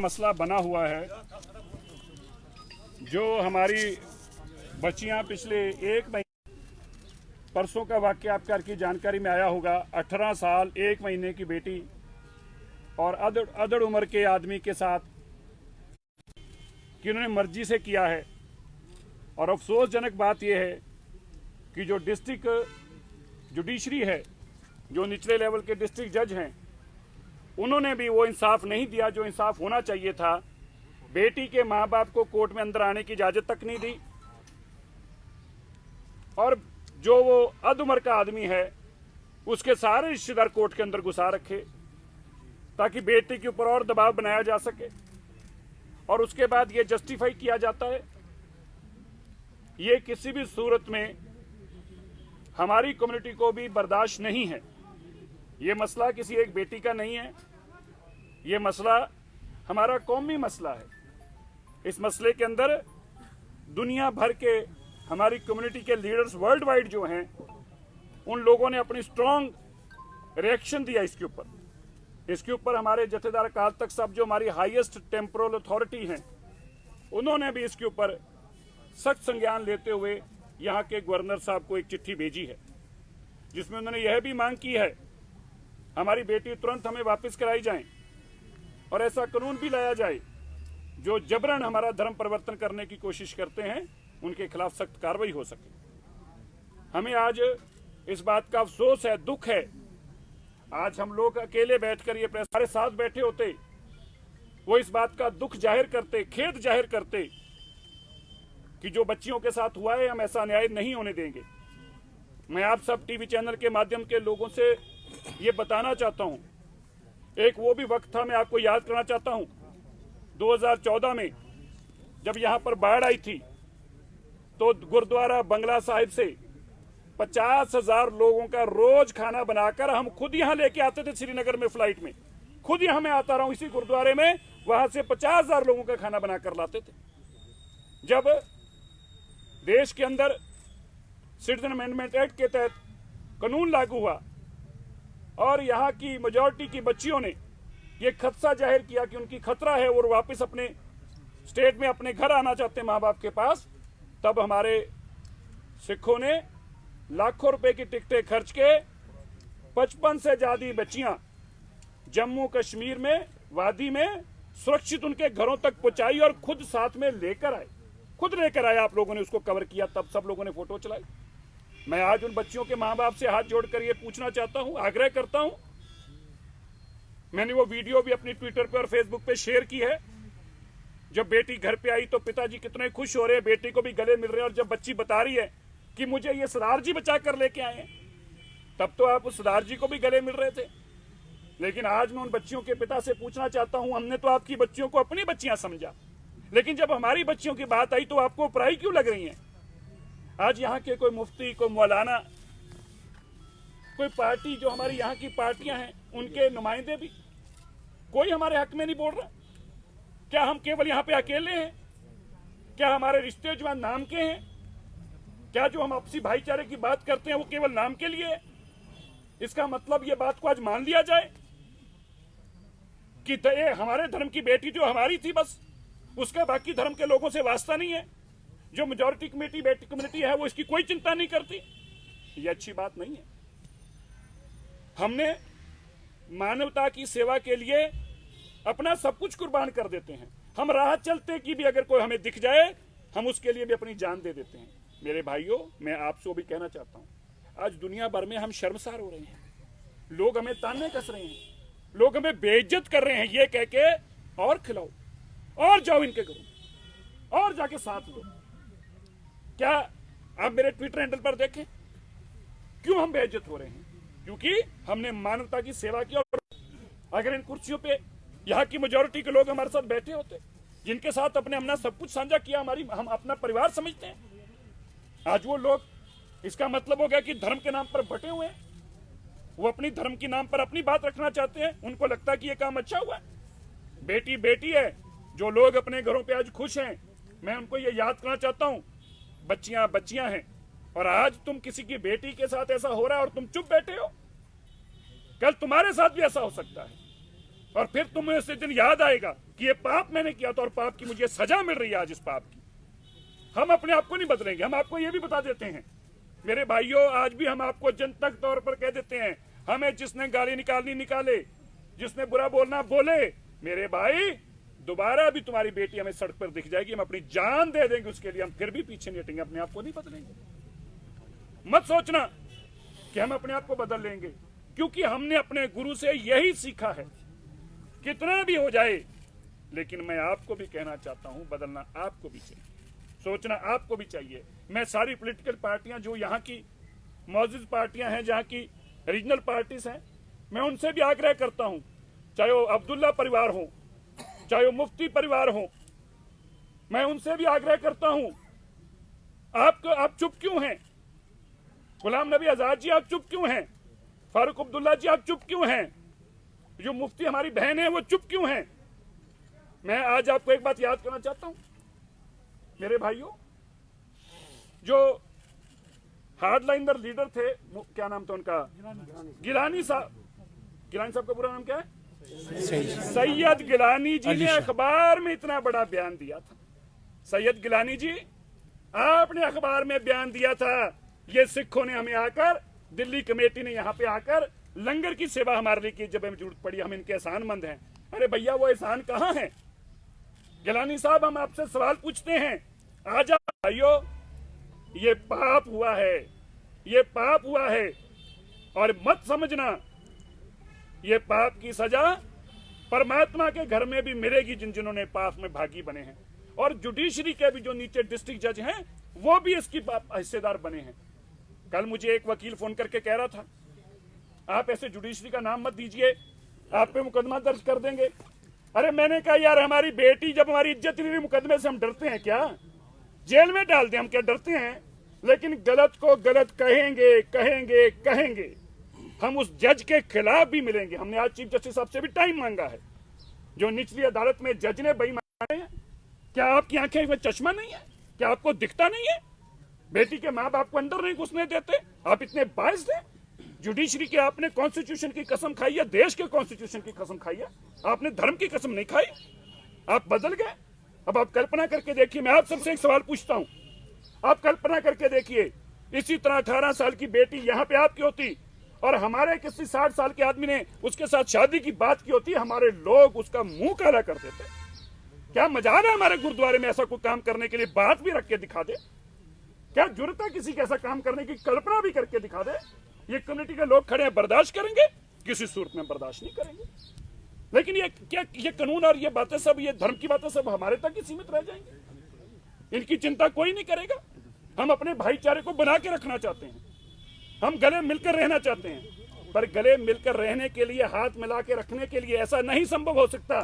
मसला बना हुआ है। जो हमारी बच्चियां पिछले एक महीने, परसों का वाकया आपकी जानकारी में आया होगा, 18 साल 1 महीने की बेटी और अदड़ उम्र के आदमी के साथ कि उन्होंने मर्जी से किया है। और अफसोसजनक बात यह है कि जो डिस्ट्रिक्ट जुडिशरी है, जो निचले लेवल के डिस्ट्रिक्ट जज हैं, उन्होंने भी वो इंसाफ नहीं दिया जो इंसाफ होना चाहिए था। बेटी के माँ बाप को कोर्ट में अंदर आने की इजाजत तक नहीं दी और जो वो अद उम्र का आदमी है उसके सारे रिश्तेदार कोर्ट के अंदर घुसा रखे ताकि बेटी के ऊपर और दबाव बनाया जा सके। और उसके बाद ये जस्टिफाई किया जाता है। ये किसी भी सूरत में हमारी कम्युनिटी को भी बर्दाश्त नहीं है। ये मसला किसी एक बेटी का नहीं है, ये मसला हमारा कौमी मसला है। इस मसले के अंदर दुनिया भर के हमारी कम्युनिटी के लीडर्स वर्ल्ड वाइड जो हैं, उन लोगों ने अपनी स्ट्रॉन्ग रिएक्शन दिया इसके ऊपर हमारे जथेदार अकाल तख्त साहब, जो हमारी हाईएस्ट टेम्पोरल अथॉरिटी हैं, उन्होंने भी इसके ऊपर सख्त संज्ञान लेते हुए यहाँ के गवर्नर साहब को एक चिट्ठी भेजी है, जिसमें उन्होंने यह भी मांग की है हमारी बेटी तुरंत हमें वापस कराई जाए और ऐसा कानून भी लाया जाए जो जबरन हमारा धर्म परिवर्तन करने की कोशिश करते हैं, उनके खिलाफ सख्त कार्रवाई हो सके। हमें आज इस बात का अफसोस है, दुख है। आज हम लोग अकेले बैठकर ये प्रेस हमारे साथ बैठे होते, वो इस बात का दुख जाहिर करते, खेद जाहिर करते कि जो बच्चियों के साथ हुआ है हम ऐसा अन्याय नहीं होने देंगे। मैं आप सब टीवी चैनल के माध्यम के लोगों से ये बताना चाहता हूं, एक वो भी वक्त था, मैं आपको याद करना चाहता हूं, 2014 में जब यहां पर बाढ़ आई थी तो गुरुद्वारा बंगला साहिब से 50,000 लोगों का रोज खाना बनाकर हम खुद यहां लेके आते थे। श्रीनगर में फ्लाइट में खुद यहां मैं आता रहा हूं, इसी गुरुद्वारे में, वहां से 50,000 लोगों का खाना बनाकर लाते थे। जब देश के अंदर सिटीजन अमेंडमेंट एक्ट के तहत कानून लागू हुआ और यहाँ की मेजॉरिटी की बच्चियों ने ये खदशा जाहिर किया कि उनकी खतरा है और वापस अपने स्टेट में अपने घर आना चाहते हैं माँ बाप के पास, तब हमारे सिखों ने लाखों रुपए की टिकटें खर्च के 55 से ज्यादा बच्चियां जम्मू कश्मीर में वादी में सुरक्षित उनके घरों तक पहुंचाई और खुद साथ में लेकर आए। आप लोगों ने उसको कवर किया, तब सब लोगों ने फोटो चलाई। मैं आज उन बच्चियों के मां बाप से हाथ जोड़कर ये पूछना चाहता हूं, आग्रह करता हूं, मैंने वो वीडियो भी अपनी ट्विटर पे और फेसबुक पे शेयर की है। जब बेटी घर पे आई तो पिताजी कितने खुश हो रहे हैं, बेटी को भी गले मिल रहे हैं, और जब बच्ची बता रही है कि मुझे ये सरदार जी बचा कर लेके आए हैं, तब तो आप उस सरदार जी को भी गले मिल रहे थे। लेकिन आज मैं उन बच्चियों के पिता से पूछना चाहता हूं, हमने तो आपकी बच्चियों को अपनी बच्चियां समझा, लेकिन जब हमारी बच्चियों की बात आई तो आपको पराई क्यों लग रही हैं? आज यहाँ के कोई मुफ्ती, कोई मौलाना, कोई पार्टी, जो हमारी यहाँ की पार्टियां हैं, उनके नुमाइंदे भी कोई हमारे हक में नहीं बोल रहा। क्या हम केवल यहाँ पे अकेले हैं? क्या हमारे रिश्ते जो नाम के हैं? क्या जो हम आपसी भाईचारे की बात करते हैं वो केवल नाम के लिए है? इसका मतलब ये बात को आज मान लिया जाए कि हमारे धर्म की बेटी जो हमारी थी, बस उसका बाकी धर्म के लोगों से वास्ता नहीं है। जो मेजॉरिटी कम्युनिटी है वो इसकी कोई चिंता नहीं करती। ये अच्छी बात नहीं है। हमने मानवता की सेवा के लिए अपना सब कुछ कुर्बान कर देते हैं। हम राह चलते कि भी अगर कोई हमें दिख जाए, हम उसके लिए भी अपनी जान दे देते हैं। मेरे भाइयों, मैं आपसे भी कहना चाहता हूं, आज दुनिया भर में हम शर्मसार हो रहे हैं। लोग हमें ताने कस रहे हैं, लोग हमें बेइज्जत कर रहे हैं, ये कह के और खिलाओ और जाओ इनके घरों और जाके साथ दो। क्या आप मेरे ट्विटर हैंडल पर देखें क्यों हम बेइज्जत हो रहे हैं? क्योंकि हमने मानवता की सेवा की। और अगर इन कुर्सियों पे यहाँ की मेजॉरिटी के लोग हमारे साथ बैठे होते, जिनके साथ अपना सब कुछ साझा किया, हम अपना परिवार समझते हैं, आज वो लोग, इसका मतलब हो गया कि धर्म के नाम पर बटे हुए हैं। वो अपनी धर्म के नाम पर अपनी बात रखना चाहते हैं, उनको लगता है कि ये काम अच्छा हुआ है। बेटी बेटी है। जो लोग अपने घरों पे आज खुश हैं, मैं उनको ये याद करना चाहता हूं, बच्चियां बच्चियां हैं। और आज तुम किसी की बेटी के साथ ऐसा हो रहा है और तुम चुप बैठे हो, कल तुम्हारे साथ भी ऐसा हो सकता है। और फिर तुम्हें उस दिन याद आएगा कि ये पाप मैंने किया था और पाप की मुझे सजा मिल रही है आज इस पाप की। हम अपने आप को नहीं बदलेंगे। हम आपको ये भी बता देते हैं मेरे भाइयों, आज भी हम आपको जनतक तौर पर कह देते हैं, हमें जिसने गाली निकालनी निकाले, जिसने बुरा बोलना बोले। मेरे भाई, दोबारा भी तुम्हारी बेटी हमें सड़क पर दिख जाएगी, हम अपनी जान दे देंगे उसके लिए, हम फिर भी पीछे नहीं हटेंगे, अपने आप को नहीं बदलेंगे। मत सोचना कि हम अपने आप को बदल लेंगे, क्योंकि हमने अपने गुरु से यही सीखा है। कितना भी हो जाए, लेकिन मैं आपको भी कहना चाहता हूं, बदलना आपको भी चाहिए, सोचना आपको भी चाहिए। मैं सारी पॉलिटिकल पार्टियां जो यहाँ की मौजूद पार्टियां हैं, जहाँ की रीजनल पार्टीज हैं, मैं उनसे भी आग्रह करता हूं, चाहे वो अब्दुल्ला परिवार हो, चाहे वो मुफ्ती परिवार हो, मैं उनसे भी आग्रह करता हूं, आप चुप क्यों हैं? गुलाम नबी आजाद जी आप चुप क्यों हैं? फारूक अब्दुल्ला जी आप चुप क्यों हैं? जो मुफ्ती हमारी बहन है वो चुप क्यों हैं? मैं आज आपको एक बात याद करना चाहता हूं मेरे भाइयों, जो हार्डलाइनर लीडर थे, क्या नाम था उनका, गिलानी साहब। गिलानी साहब का पूरा नाम क्या है? सैयद गिलानी जी ने अखबार में इतना बड़ा बयान दिया था। सैयद गिलानी जी, आपने अखबार में बयान दिया था, ये सिखों ने हमें आकर, दिल्ली कमेटी ने यहाँ पे आकर लंगर की सेवा हमारे लिए की, जब हमें जरूरत पड़ी, हम इनके एहसानमंद हैं। अरे भैया, वो एहसान कहाँ है? गिलानी साहब, हम आपसे सवाल पूछते हैं, आज भाइयों, ये पाप हुआ है, ये पाप हुआ है, और मत समझना ये पाप की सजा परमात्मा के घर में भी मिलेगी जिन्होंने पाप में भागी बने हैं। और जुडिशरी के भी जो नीचे डिस्ट्रिक्ट जज हैं, वो भी इसकी हिस्सेदार बने हैं। कल मुझे एक वकील फोन करके कह रहा था, आप ऐसे जुडिशरी का नाम मत दीजिए, आप पे मुकदमा दर्ज कर देंगे। अरे मैंने कहा, यार हमारी बेटी, जब हमारी इज्जत नहीं रही मुकदमे से हम डरते हैं क्या? जेल में डाल दें, हम क्या डरते हैं? लेकिन गलत को गलत कहेंगे, कहेंगे, कहेंगे। हम उस जज के खिलाफ भी मिलेंगे। हमने आज चीफ जस्टिस साहब से भी टाइम मांगा है। जो निचली अदालत में जज ने बेईमानी है, क्या आपकी आंखें में चश्मा नहीं है? क्या आपको दिखता नहीं है? बेटी के माँ बाप को अंदर नहीं घुसने देते, आप इतने बाइस्ड हैं। जुडिशरी के आपने कॉन्स्टिट्यूशन की कसम खाई है, देश के कॉन्स्टिट्यूशन की कसम खाई है, आपने धर्म की कसम नहीं खाई। आप बदल गए। अब आप कल्पना करके देखिए, मैं आप सबसे एक सवाल पूछता हूं, आप कल्पना करके देखिए, इसी तरह 18 साल की बेटी यहां पे आपकी होती और हमारे किसी 60 साल के आदमी ने उसके साथ शादी की बात की होती, हमारे लोग उसका मुंह काला कर देते। क्या मजाल है हमारे गुरुद्वारे में ऐसा कोई काम करने के लिए? बात भी रख के दिखा दे। क्या जरूरत है किसी के ऐसा काम करने की? कल्पना भी करके दिखा दे। ये कम्युनिटी के लोग खड़े हैं, बर्दाश्त करेंगे? किसी सूरत में बर्दाश्त नहीं करेंगे। लेकिन ये क्या, ये कानून और ये बातें सब, ये धर्म की बातें सब हमारे तक ही सीमित रह जाएंगी? इनकी चिंता कोई नहीं करेगा। हम अपने भाईचारे को बना के रखना चाहते हैं, हम गले मिलकर रहना चाहते हैं, पर गले मिलकर रहने के लिए, हाथ मिला के रखने के लिए ऐसा नहीं संभव हो सकता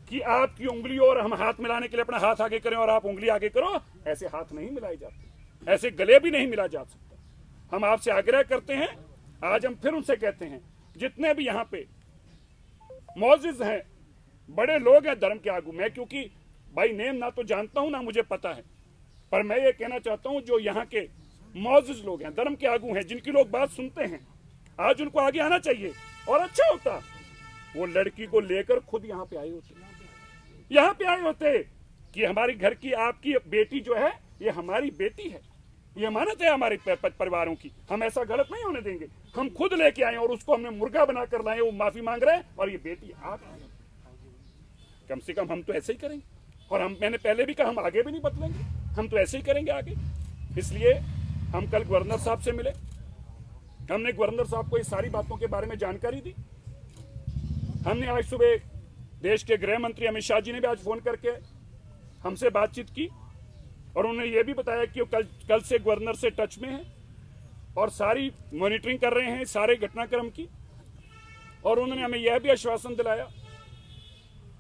कि आपकी उंगली और हम हाथ मिलाने के लिए अपना हाथ आगे करें और आप उंगली आगे करो। ऐसे हाथ नहीं मिलाए जाते, ऐसे गले भी नहीं मिला जा सकता। हम आपसे आग्रह करते हैं, आज हम फिर उनसे कहते हैं, जितने भी यहाँ पे मौजूद हैं, बड़े लोग हैं धर्म के आगू, मैं क्योंकि भाई नेम ना तो जानता हूं ना मुझे पता है, पर मैं ये कहना चाहता हूं, जो यहाँ के मौजूद लोग हैं, धर्म के आगू हैं, जिनकी लोग बात सुनते हैं, आज उनको आगे आना चाहिए। और अच्छा होता वो लड़की को लेकर खुद यहाँ पे आए होते, यहाँ पे आए होते कि हमारी घर की, आपकी बेटी जो है, ये हमारी बेटी है, ये अमानत है हमारे परिवारों की, हम ऐसा गलत नहीं होने देंगे। हम खुद लेके आए और उसको हमने मुर्गा बनाकर लाए, वो माफी मांग रहे हैं और ये बेटी आप, कम से कम हम तो ऐसे ही करेंगे। और हम, मैंने पहले भी कहा, हम आगे भी नहीं बदलेंगे, हम तो ऐसे ही करेंगे आगे। इसलिए हम कल गवर्नर साहब से मिले, हमने गवर्नर साहब को इस सारी बातों के बारे में जानकारी दी। हमने आज सुबह देश के गृह मंत्री अमित शाह जी ने भी आज फोन करके हमसे बातचीत की और उन्होंने ये भी बताया कि वो कल से गवर्नर से टच में है और सारी मॉनिटरिंग कर रहे हैं सारे घटनाक्रम की। और उन्होंने हमें यह भी आश्वासन दिलाया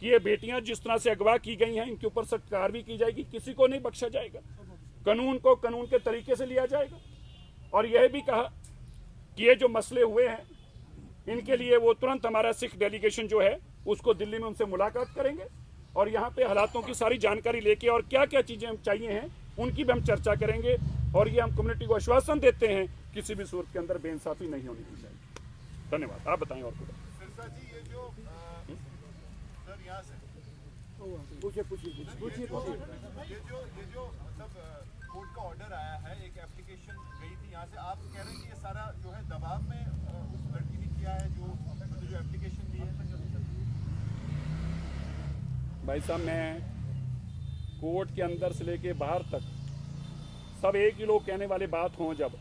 कि ये बेटियां जिस तरह से अगवा की गई हैं, इनके ऊपर सख्त कार्रवाई की जाएगी, किसी को नहीं बख्शा जाएगा, कानून को कानून के तरीके से लिया जाएगा। और यह भी कहा कि ये जो मसले हुए हैं, इनके लिए वो तुरंत हमारा सिख डेलीगेशन जो है उसको दिल्ली में उनसे मुलाकात करेंगे और यहाँ पे हालातों की सारी जानकारी लेके और क्या क्या चीजें चाहिए हैं उनकी भी हम चर्चा करेंगे। और ये हम कम्युनिटी को आश्वासन देते हैं, किसी भी सूरत के अंदर बेइंसाफी नहीं होनी चाहिए। धन्यवाद। आप बताएं और कुछ। यहाँ से? पूछिए। ये जो मतलब कोर्ट का ऑर्डर आया है, एक एप्लीकेशन गई थी यहाँ से, आप कह रहे हैं कि ये सारा जो है दबाव में उस लड़की ने किया है जो एप्लीकेशन दी है? भाई साहब, मैं कोर्ट के अंदर से लेके बाहर तक सब एक ही लोग कहने वाले बात हों जब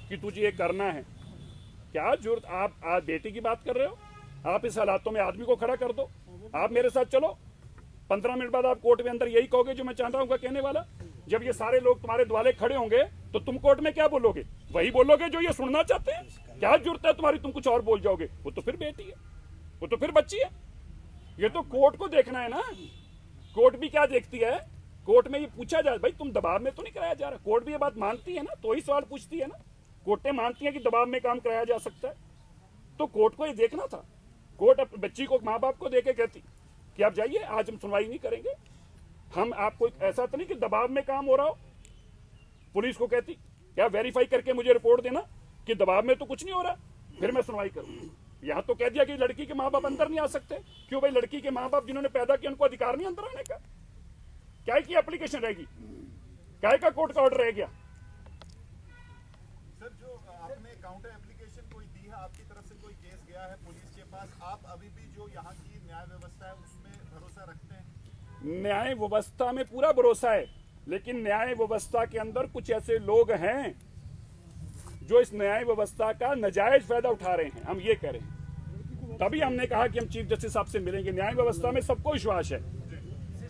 कि तुझे ये करना है, क्या जरूरत? आप आज बेटी की बात कर रहे हो? आप इस हालातों में आदमी को खड़ा कर दो, आप मेरे साथ चलो, 15 मिनट बाद आप कोर्ट में अंदर यही कहोगे जो मैं चाहता हूँ कहने वाला। जब ये सारे लोग तुम्हारे द्वारे खड़े होंगे तो तुम कोर्ट में क्या बोलोगे? वही बोलोगे जो ये सुनना चाहते हैं। क्या जरूरत है तुम्हारी? तुम कुछ और बोल जाओगे। वो तो फिर बेटी है, वो तो फिर बच्ची है। ये तो कोर्ट को देखना है ना। कोर्ट भी क्या देखती है? कोर्ट में ये पूछा जाए, भाई तुम दबाव में तो नहीं कराया जा रहा। कोर्ट भी ये बात मानती है ना, तो ही सवाल पूछती है ना। कोर्टें मानती हैं कि दबाव में काम कराया जा सकता है, तो कोर्ट को ये देखना था। कोर्ट अपनी बच्ची को, माँ बाप को देके कहती कि आप जाइए, आज हम सुनवाई नहीं करेंगे। हम आपको ऐसा तो नहीं कि दबाव में काम हो रहा हो। पुलिस को कहती क्या वेरीफाई करके मुझे रिपोर्ट देना कि दबाव में तो कुछ नहीं हो रहा, फिर मैं सुनवाई करूँ। यहाँ तो कह दिया कि लड़की के माँ बाप अंदर नहीं आ सकते। क्यों भाई? लड़की के माँ बाप जिन्होंने पैदा किया उनको अधिकार नहीं अंदर आने का? क्या की एप्लीकेशन रहेगी? क्या का कोर्ट का ऑर्डर रह गया? सर, जो आपने काउंटर एप्लीकेशन कोई दी है, आपकी तरफ से कोई केस गया है पुलिस के पास, आप अभी भी जो यहाँ की न्याय व्यवस्था है उसमें भरोसा रखते हैं? न्याय व्यवस्था में पूरा भरोसा है, लेकिन न्याय व्यवस्था के अंदर कुछ ऐसे लोग हैं जो इस न्याय व्यवस्था का नाजायज फायदा उठा रहे हैं। हम ये कह रहे हैं, तभी हमने कहा कि हम चीफ जस्टिस साहब से मिलेंगे। न्याय व्यवस्था में सबको विश्वास है,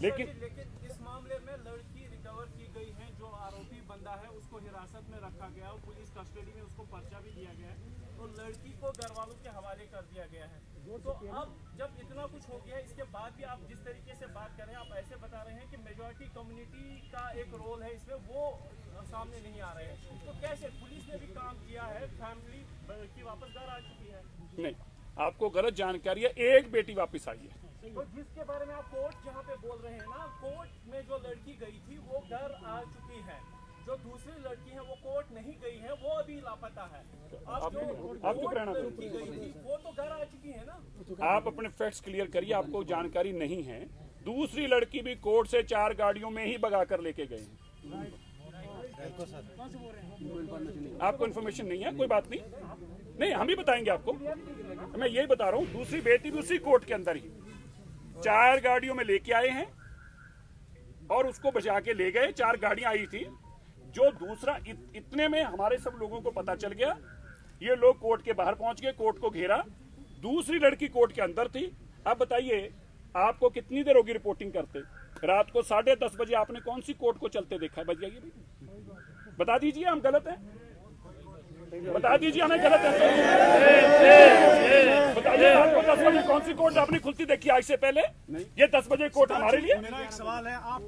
लेकिन इस मामले में लड़की रिकवर की गई है, जो आरोपी बंदा है उसको हिरासत में रखा गया, पुलिस कस्टडी में उसको पर्चा भी दिया गया है, तो लड़की को घर वालों के हवाले कर दिया गया है। तो अब जब इतना कुछ हो गया है, इसके बाद भी आप जिस तरीके से बात कर रहे हैं, आप ऐसे बता रहे हैं कि मेजॉरिटी कम्युनिटी का एक रोल है इसमें, वो सामने नहीं आ रहे हैं, तो कैसे? पुलिस ने भी काम किया है, फैमिली की वापस घर आ चुकी है। नहीं, आपको गलत जानकारी है। एक बेटी वापस आई है, तो जिसके बारे में आप कोर्ट जहाँ पे बोल रहे हैं ना, कोर्ट में जो लड़की गई थी वो घर आ चुकी है, जो दूसरी लड़की है वो कोर्ट नहीं गई है, वो अभी लापता है। आप जो चुप रहना। लड़की गई थी वो तो घर आ चुकी है ना। आप अपने फैक्ट्स क्लियर करिए, आपको जानकारी नहीं है। दूसरी लड़की भी कोर्ट से 4 गाड़ियों में ही भगा कर लेके गए हैं। आपको इन्फॉर्मेशन नहीं है? कोई बात नहीं, नहीं हम ही बताएंगे आपको। मैं यही बता रहा हूँ, दूसरी बेटी भी उसी कोर्ट के अंदर ही 4 गाड़ियों में लेके आए हैं और उसको बचा के ले गए। 4 गाड़ियां आई थी। जो दूसरा इतने में हमारे सब लोगों को पता चल गया, ये लोग कोर्ट के बाहर पहुंच गए, कोर्ट को घेरा। दूसरी लड़की कोर्ट के अंदर थी। अब बताइए, आपको कितनी देर होगी रिपोर्टिंग करते? रात को 10:30 बजे आपने कौन सी कोर्ट को चलते देखा है? बताइए भाई, बता दीजिए हम गलत हैं, बता दीजिए हमें गलत है। बताइए आपको 10 बजे कौन सी कोर्ट आपने खुलती देखी आज से पहले? ये 10 बजे कोर्ट हमारे लिए। मेरा एक सवाल है, आप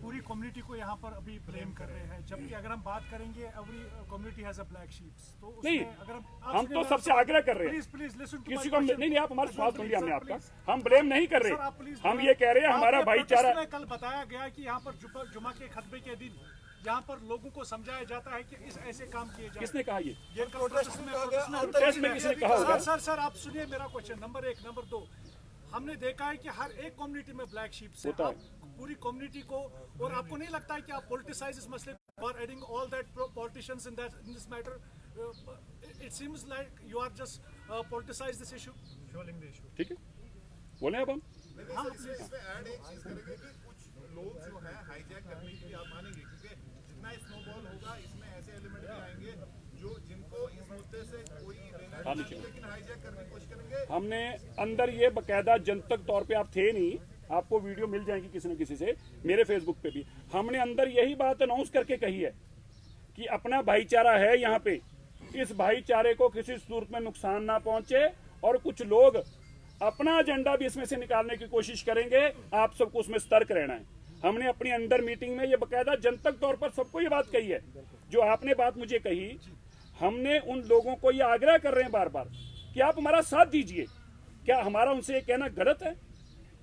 पूरी कम्युनिटी को यहाँ पर अभी ब्लेम कर रहे हैं, जबकि अगर हम बात करेंगे every community has a black sheeps, तो उसमें नहीं, अगर हम तो सबसे आग्रह कर रहे हैं, प्लीज लिसन टू किसी को नहीं, आप हमारे सवाल सुन लिया हमने आपका। हम ब्लेम नहीं कर रहे, हम ये कह रहे हैं हमारा भाईचारा। कल बताया गया कि यहाँ पर जुमा के खतबे के दिन यहाँ पर लोगों को समझाया जाता है कि इस ऐसे काम किए जाए। किसने कहा ये? प्रोटेस्ट में किसने कहा होगा? सर आप सुनिए मेरा क्वेश्चन। नंबर 1, नंबर 2, हमने देखा है कि हर एक कम्युनिटी में ब्लैक शीप्स है। आप पूरी कम्युनिटी को, और आपको नहीं लगता है कि आप पॉलिटिसाइज इस मसले पर adding all that politicians in this matter? It seems like you are just politicise this issue, fuelling the issue. ठीक है, बोले अब हम। इसमें ऐड एक चीज करेंगे कि कुछ लोग जो है हाईजैक करने की भी आप मानेंगे, क्योंकि जितना स्नोबॉल होगा इसमें ऐसे एलिमेंट भी आएंगे जो जिनको इस मुद्दे से कोई लेना नहीं, लेकिन हाईजैक करने की कोशिश करेंगे। हमने अंदर ये बकायदा जनतक तौर पे, आप थे नहीं, आपको वीडियो मिल जाएगी किसी न किसी से, मेरे फेसबुक पे भी हमने अंदर यही बात अनाउंस करके कही है कि अपना भाईचारा है यहाँ पे, इस भाईचारे को किसी सूरत में नुकसान ना पहुंचे, और कुछ लोग अपना एजेंडा भी इसमें से निकालने की कोशिश करेंगे। आप सबको उसमें सतर्क रहना है। हमने अपनी अंदर मीटिंग में ये बकायदा जनतक तौर पर सबको ये बात कही है। जो आपने बात मुझे कही, हमने उन लोगों को ये आग्रह कर रहे हैं बार बार कि आप हमारा साथ दीजिए। क्या हमारा उनसे ये कहना गलत है?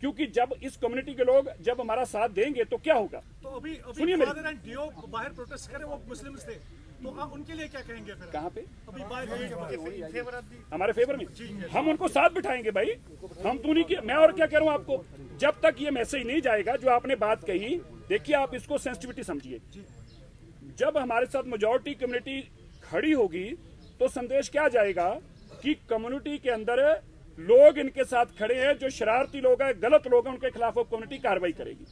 क्योंकि जब इस कम्युनिटी के लोग जब हमारा साथ देंगे तो क्या होगा? तो अभी सुनिए फादर एंड डियो बाहर प्रोटेस्ट करे, वो मुस्लिम्स थे, तो आप उनके लिए क्या कहेंगे फिर? कहाँ पे? अभी हमारे फेवर में हम उनको साथ बिठाएंगे भाई। हम तो नहीं किया, मैं और क्या कह रहा हूँ आपको, जब तक ये मैसेज नहीं जाएगा जो आपने बात कही, देखिए आप इसको सेंसिटिविटी समझिए। जब हमारे साथ मेजॉरिटी कम्युनिटी खड़ी होगी तो संदेश क्या जाएगा कि कम्युनिटी के अंदर लोग इनके साथ खड़े हैं, जो शरारती लोग हैं, गलत लोग हैं, उनके खिलाफ वो कम्युनिटी कार्रवाई करेगी।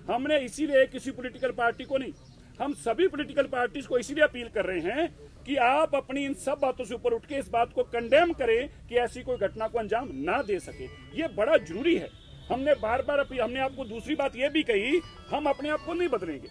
हमने इसीलिए किसी पॉलिटिकल पार्टी को नहीं, हम सभी पॉलिटिकल पार्टीज को इसीलिए अपील कर रहे हैं कि आप अपनी इन सब बातों से ऊपर उठ के इस बात को कंडेम करें कि ऐसी कोई घटना को अंजाम ना दे सके। ये बड़ा जरूरी है। हमने बार बार अपील, हमने आपको दूसरी बात ये भी कही, हम अपने आप को नहीं बदलेंगे,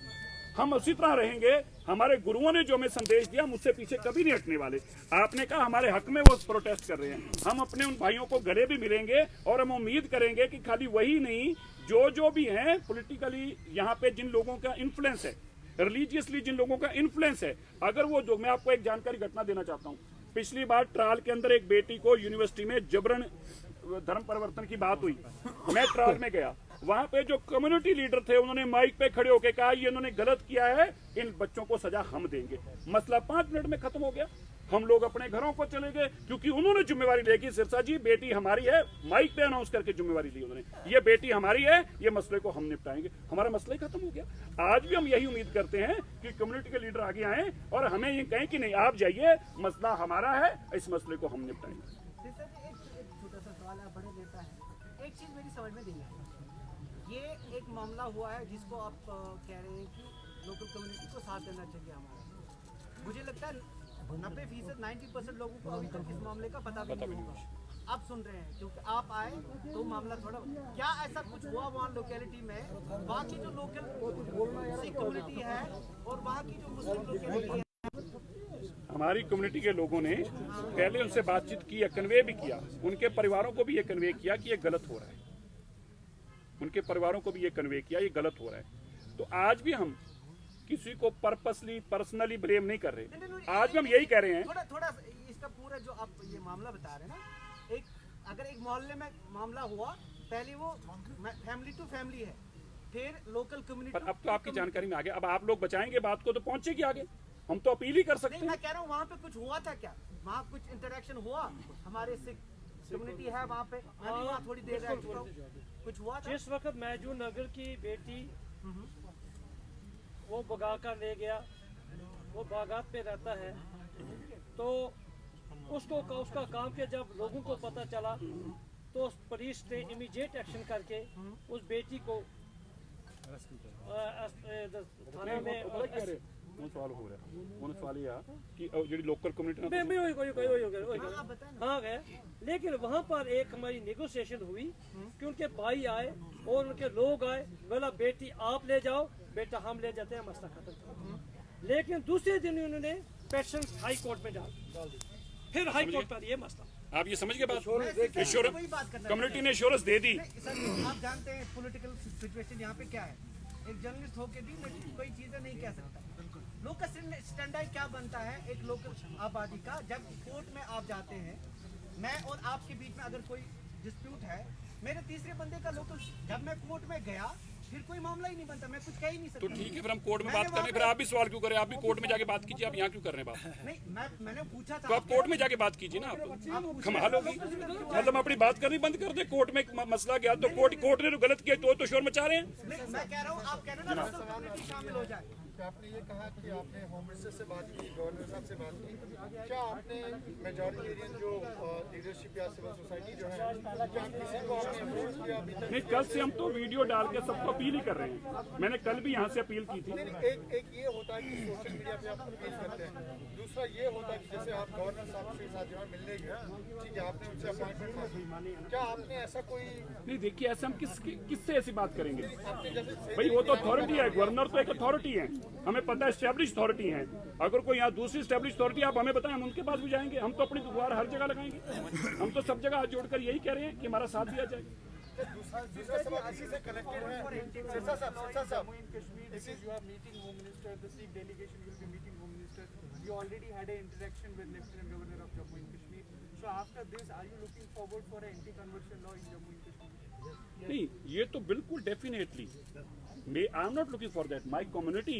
हम उसी तरह रहेंगे। हमारे गुरुओं ने जो हमें संदेश दिया, हम उससे पीछे कभी नहीं हटने वाले। आपने कहा हमारे हक में वो प्रोटेस्ट कर रहे हैं, हम अपने उन भाइयों को गले भी मिलेंगे और हम उम्मीद करेंगे कि खाली वही नहीं, जो भी हैं पॉलिटिकली यहाँ पे जिन लोगों का इन्फ्लुएंस है, रिलीजियसली जिन लोगों का इन्फ्लुएंस है, अगर वो जो, मैं आपको एक जानकारी घटना देना चाहता हूँ। पिछली बार ट्राल के अंदर एक बेटी को यूनिवर्सिटी में जबरन धर्म परिवर्तन की बात हुई, मैं ट्राल में गया, वहां पे जो कम्युनिटी लीडर थे उन्होंने माइक पे खड़े होकर कहा ये इन्होंने गलत किया है, इन बच्चों को सजा हम देंगे। मसला 5 मिनट में खत्म हो गया। हम लोग अपने घरों को चले गए क्योंकि उन्होंने जिम्मेवारी लेगी, सिरसा जी बेटी हमारी है, माइक पे अनाउंस करके जिम्मेवारी ली उन्होंने, ये बेटी हमारी है, ये मसले को हम निपटाएंगे। हमारा मसला ही खत्म हो गया। आज भी हम यही उम्मीद करते हैं कि कम्युनिटी के लीडर आगे आए और हमें ये कहें कि नहीं आप जाइए, मसला हमारा है, इस मसले को हम निपटाएंगे। एक चीज मेरी समझ में नहीं आई, ये एक मामला हुआ है जिसको आप कह रहे हैं कि लोकल कम्युनिटी को साथ देना चाहिए हमारा। मुझे लगता है 90% 90% लोगों को अभी तक इस मामले का पता भी नहीं होगा। आप सुन रहे हैं क्योंकि आप आए तो मामला थोड़ा, क्या ऐसा कुछ हुआ वहाँ लोकेलिटी में, वहाँ की जो लोकल सिख कम्युनिटी है और वहाँ की जो मुस्लिम लोकेलिटी है? हमारी कम्युनिटी के लोगों ने पहले उनसे बातचीत की, कन्वे भी किया, उनके परिवारों को भी ये कन्वे किया कि ये गलत हो रहा है, उनके परिवारों को भी ये कन्वे किया ये गलत हो रहा है। तो आज भी हम किसी को पर्पसली पर्सनली ब्लेम नहीं कर रहे, आज भी हम यही कह रहे हैं। थोड़ा इसका पूरा जो आप ये मामला बता रहे हैं ना, अगर एक मोहल्ले में मामला हुआ, पहले वो फैमिली टू फैमिली है, फिर लोकल कम्युनिटी, पर अब तो आपकी जानकारी में आ गया। अब आप लोग बचाएंगे बात को तो पहुंचेगी आगे, हम तो अपील ही कर सकते हैं। मैं कह रहा हूँ वहाँ पे कुछ हुआ था क्या, वहाँ कुछ इंटरेक्शन हुआ, हमारे सिख कम्युनिटी है वहाँ पे, वहाँ थोड़ी देर रह चुका हूँ, कुछ हुआ था? जिस वक्त मैजू नगर की बेटी वो भगा कर ले गया, वो बागात पे रहता है, तो उसका काम किया। जब लोगों को पता चला तो पुलिस ने इमीडिएट एक्शन करके उस बेटी को थाने में सवाल हो रहा है। उन्होंने सवाल यह कि जो लोकल कम्युनिटी हाँ गए, लेकिन वहाँ पर एक हमारी नेगोशिएशन हुई कि उनके भाई आए और उनके लोग आए, बोला बेटी आप ले जाओ, बेटा हम ले जाते हैं, मसला खत्म। लेकिन दूसरे दिन उन्होंने पेटिशन हाई कोर्ट में डाल दी, फिर हाई कोर्ट पर ये मसला। आप ये समझ गए बात, कम्युनिटी ने एश्योरेंस दे दी। आप जानते हैं पॉलिटिकल सिचुएशन यहाँ पे क्या है, एक जर्नलिस्ट होके भी मैं कोई चीजें नहीं कह सकता। लोकल स्टैंडर्ड क्या बनता है एक लोकल आबादी का, जब कोर्ट में आप जाते हैं, मैं और आपके बीच में अगर कोई डिस्प्यूट है, मेरे तीसरे बंदे का लोकल, जब मैं कोर्ट में गया फिर कोई मामला ही नहीं बनता, मैं कुछ कह ही नहीं सकता। तो ठीक है, फिर हम कोर्ट में बात करें, फिर आप भी सवाल क्यों करें, आप भी कोर्ट में जाके बात कीजिए, आप यहाँ क्यों कर रहे हैं बात? नहीं, मैंने पूछा था, तो आप कोर्ट में जाके बात कीजिए ना, आप कमाल होगी। मतलब अपनी बात करनी बंद कर दे, कोर्ट में मसला गया तो कोर्ट ने गलत किया तो शोर मचा रहे हैं। मैं कह रहा हूँ आप कह रहे हैं ना लोकल कम्युनिटी शामिल हो जाए। आपने ये कहा कि आपने होम मिनिस्टर से बात की, गवर्नर साहब से बात की, क्या आपने मेजॉरिटेरियन जो लीडरशिप या सिविल सोसाइटी जो है, क्या किसी को आपने अप्रोच किया अभी तक? नहीं, कल से हम तो वीडियो डाल के सबको अपील ही कर रहे हैं। मैंने कल भी यहाँ से अपील की थी। एक ये होता है कि सोशल मीडिया पे आप अपील करते हैं, दूसरा ये होता है कि जैसे आप गवर्नर साहब के साथ जहाँ मिलने गए, ठीक है, आपने उनसे अपॉइंटमेंट मांगी, क्या आपने ऐसा कोई? नहीं, देखिए ऐसे हम किससे ऐसी बात करेंगे भाई, वो तो अथॉरिटी है, गवर्नर तो एक अथॉरिटी है, हमें पता है एस्टेब्लिश अथॉरिटी है। अगर कोई यहाँ दूसरी एस्टेब्लिश अथॉरिटी आप हमें बताएं, हम उनके पास भी जाएंगे। हम तो अपनी दुआर हर जगह लगाएंगे, हम तो सब जगह हाथ जोड़कर यही कह रहे हैं कि हमारा साथ दिया जाए। दूसरा सवाल इसी से कनेक्टेड है, सिरसा साहब, you are meeting Home Minister, the Sikh delegation will be meeting Home Minister. You already had an interaction with Lieutenant Governor of Jammu and Kashmir. So after this, are you looking forward for an anti-conversion law in Jammu and Kashmir? नहीं, ये तो बिल्कुल definitely, I am not looking for that. My community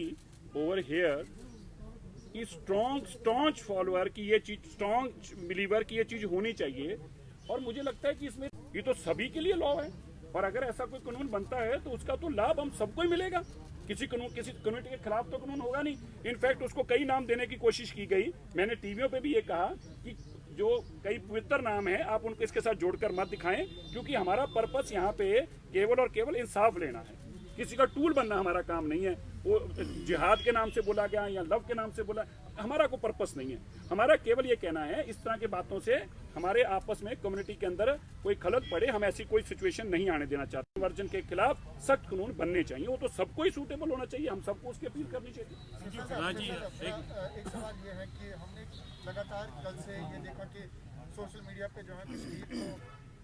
over here कि strong follower की ये चीज, strong believer की ये चीज होनी चाहिए। और मुझे लगता है कि इसमें ये तो सभी के लिए लॉ है, और अगर ऐसा कोई कानून बनता है तो उसका तो लाभ हम सबको ही मिलेगा। किसी कम्युनिटी के खिलाफ तो कानून होगा नहीं। इनफैक्ट उसको कई नाम देने की कोशिश की गई। मैंने टीवियों पे भी ये कहा कि जो कई पवित्र नाम है आप उनको इसके साथ जोड़कर मत दिखाएं, क्योंकि हमारा पर्पस यहाँ पे केवल और केवल इंसाफ लेना है। किसी का टूल बनना हमारा काम नहीं है। वो जिहाद के नाम से बोला गया या लव के नाम से बोला, हमारा कोई पर्पस नहीं है। हमारा केवल ये कहना है इस तरह की बातों से हमारे आपस में कम्युनिटी के अंदर कोई खलल पड़े, हम ऐसी कोई सिचुएशन नहीं आने देना चाहते। वर्जन के खिलाफ सख्त कानून बनने चाहिए, वो तो सबको ही सूटेबल होना चाहिए, हम सबको उसकी अपील करनी चाहिए। एक सवाल ये है कि हमने लगातार कल से ये देखा कि सोशल मीडिया पे जो है कश्मीर को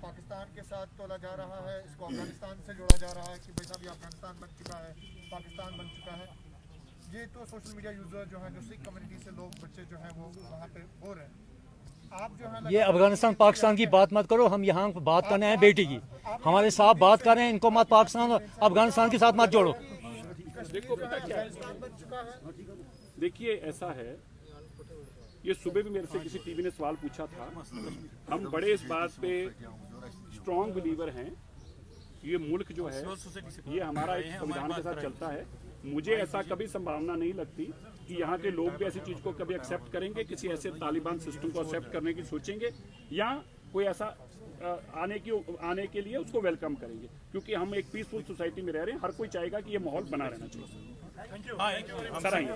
पाकिस्तान के साथ तोला जा रहा है, इसको अफगानिस्तान से जोड़ा जा रहा है कि भाई साहब ये अफगानिस्तान बन चुका है, पाकिस्तान बन चुका है। ये तो सोशल मीडिया यूजर जो है, जो सिख कम्युनिटी से लोग बच्चे जो हैं वो वहाँ पे हो रहे हैं। आप जो है ये अफगानिस्तान पाकिस्तान की बात मत करो, हम यहाँ बात करने हैं बेटी की। हमारे साथ बात करें, इनको मत पाकिस्तान और अफगानिस्तान के साथ मत जोड़ो। देखो पता क्या है, देखिए ऐसा है, ये सुबह भी मेरे से किसी टीवी ने सवाल पूछा था। हम बड़े इस बात पे स्ट्रॉन्ग बिलीवर हैं, ये मुल्क जो है ये हमारा एक संविधान के साथ चलता है। मुझे ऐसा कभी संभावना नहीं लगती कि यहाँ के लोग भी ऐसी चीज को कभी एक्सेप्ट करेंगे, किसी ऐसे तालिबान सिस्टम को एक्सेप्ट करने की सोचेंगे या कोई ऐसा आने के लिए उसको वेलकम करेंगे, क्योंकि हम एक पीसफुल सोसाइटी में रह रहे हैं। हर कोई चाहेगा कि ये माहौल बना रहना चाहिए। सर आइए।